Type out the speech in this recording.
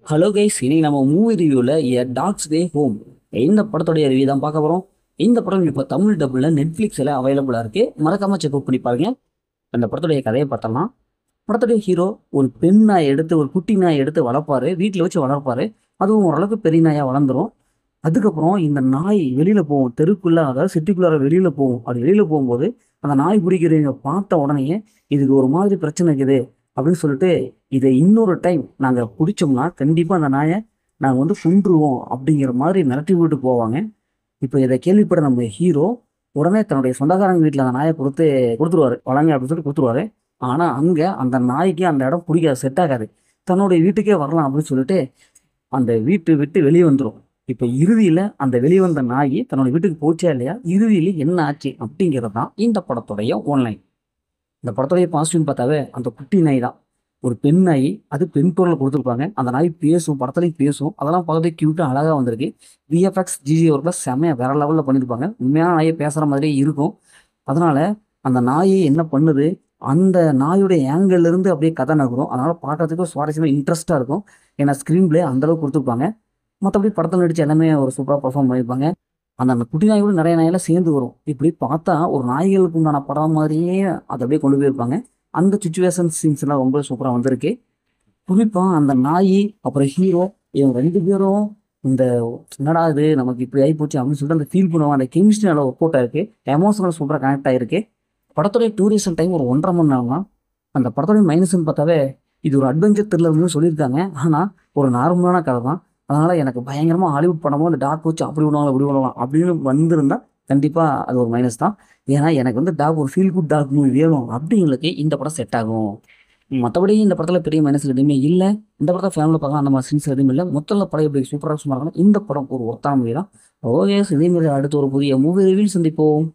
Hello guys, இன்னைக்கு நம்ம movie ரிவ்யூவில் எ டாக்ஸ் டே ஹோம் இந்த படத்துடைய ரிவ்யூ தான் பார்க்க போகிறோம். இந்த படம் இப்போ தமிழ் டபுளில் நெட்ஃப்ளிக்ஸில் அவைலபிளாக இருக்குது. மறக்காமல் செக் அவுட் பண்ணி பாருங்க. அந்த படத்துடைய கதையை பார்த்தலாம். படத்துடைய ஹீரோ ஒரு பெண் நாயை எடுத்து, ஒரு குட்டி நாயை எடுத்து வளர்ப்பாரு, வீட்டில் வச்சு வளர்ப்பாரு. அதுவும் ஓரளவுக்கு பெரிய நாயாக வளர்ந்துரும். அதுக்கப்புறம் இந்த நாய் வெளியில் போகும், தெருக்குள்ளே, அதாவது சிட்டிக்குள்ளார வெளியில் போகும். அது வெளியில் போகும்போது அந்த நாய் பிடிக்கிறவங்க பார்த்த உடனே இதுக்கு ஒரு மாதிரி பிரச்சனை இருக்குது அப்படின்னு சொல்லிட்டு, இதை இன்னொரு டைம் நாங்கள் பிடிச்சோம்னா கண்டிப்பாக அந்த நாயை நாங்கள் வந்து கொன்றுவோம் அப்படிங்கிற மாதிரி மிரட்டி விட்டு போவாங்க. இப்போ இதை கேள்விப்பட்ட நம்ம ஹீரோ உடனே தன்னுடைய சொந்தக்காரங்க வீட்டில் அந்த நாயை கொடுத்துருவாரு, வளங்க அப்படின்னு சொல்லிட்டு கொடுத்துருவாரு. ஆனால் அங்கே அந்த நாய்க்கு அந்த இடம் பிடிக்காது, செட் ஆகாது. தன்னுடைய வீட்டுக்கே வரலாம் அப்படின்னு சொல்லிட்டு அந்த வீட்டு விட்டு வெளியே வந்துடும். இப்போ இறுதியில் அந்த வெளியே வந்த நாய் தன்னோட வீட்டுக்கு போச்சா இல்லையா, இறுதியில் என்ன ஆச்சு அப்படிங்கிறது தான் இந்த படத்துடைய ஒன்லைன். இந்த படத்துடைய பாசிட்டிவ் பார்த்தாவே அந்த குட்டி நாய் தான், ஒரு பெண் நாய். அது பெண் குரலில் கொடுத்துருப்பாங்க. அந்த நாய் பேசும், படத்துலையும் பேசும். அதெல்லாம் பார்க்கறதுக்கு க்யூட்டாக அழகாக வந்திருக்கு. விஎஃப்எக்ஸ் ஜிஜி ஒர்க்கில் செம்மையாக வேற லெவலில் பண்ணியிருப்பாங்க. உண்மையான நாயை பேசுகிற மாதிரியே இருக்கும். அதனால அந்த நாயை என்ன பண்ணுது, அந்த நாயுடைய ஆங்கிள் இருந்து அப்படியே கதை நகரும். அதனால பார்க்கறதுக்கு சுவாரஸ்யமாக இன்ட்ரெஸ்ட்டாக இருக்கும். ஏன்னா ஸ்க்ரீன் பிளே அந்தளவுக்கு கொடுத்துருப்பாங்க. மற்றபடி படத்தில் நடிச்சு எல்லாமே ஒரு சூப்பராக பர்ஃபார்ம் பண்ணியிருப்பாங்க. அந்த குட்டி நாய் கூட நிறைய நாயெல்லாம் சேர்ந்து வரும். இப்படி பார்த்தா ஒரு நாய்களுக்கு உண்டான படம் மாதிரியே அதை அப்படியே கொண்டு போயிருப்பாங்க. அந்த சுச்சுவேஷன் சீன்ஸ் எல்லாம் ரொம்ப சூப்பராக வந்திருக்கு. குறிப்பாக அந்த நாய் அப்புறம் ஹீரோ, இவங்க ரெண்டு பேரும் இந்த என்னடா இது நமக்கு இப்படி ஆகி போச்சு அப்படின்னு சொல்லிட்டு அந்த ஃபீல் பண்ணுவாங்க. அந்த கெமிஸ்ட்ரி நல்லா ஒர்க் அவுட் ஆயிருக்கு. எமோஷனல் சூப்பராக கனெக்ட் ஆயிருக்கு. படத்துடைய டூரேஷன் டைம் ஒரு 1.5 மணி நேரம் தான். அந்த படத்துடைய மைனஸ்ன்னு பார்த்தாவே இது ஒரு அட்வென்ச்சர் த்ரில்லர்னு சொல்லியிருக்காங்க. ஆனால் ஒரு நார்மலான கதை தான். அதனால் எனக்கு பயங்கரமாக ஹாலிவுட் படமும் அந்த டாக் வச்சு அப்படி விடுவாங்க இப்படி விடுவாங்க அப்படின்னு வந்திருந்தா கண்டிப்பாக அது ஒரு மைனஸ் தான். ஏன்னா எனக்கு வந்து டாக், ஒரு ஃபீல் குட் டாக் மூவி வேணும் அப்படிங்களுக்கு இந்த படம் செட் ஆகும். மற்றபடி இந்த படத்தில் பெரிய மைனஸ் எதுவுமே இல்லை. இந்த படத்தை ஃபேமிலியில் பார்க்கலாம், அந்த மாதிரி சீன்ஸ் எதுவுமே இல்லை. மொத்தத்தில் படம் எப்படி சூப்பராக சும்மா இருக்கணும். இந்த படம் ஒரு ஒர்த்தான மூவி தான். ஓகே, இதே மாதிரி அடுத்து ஒரு புதிய மூவி ரிவ்யூ சந்திப்போம்.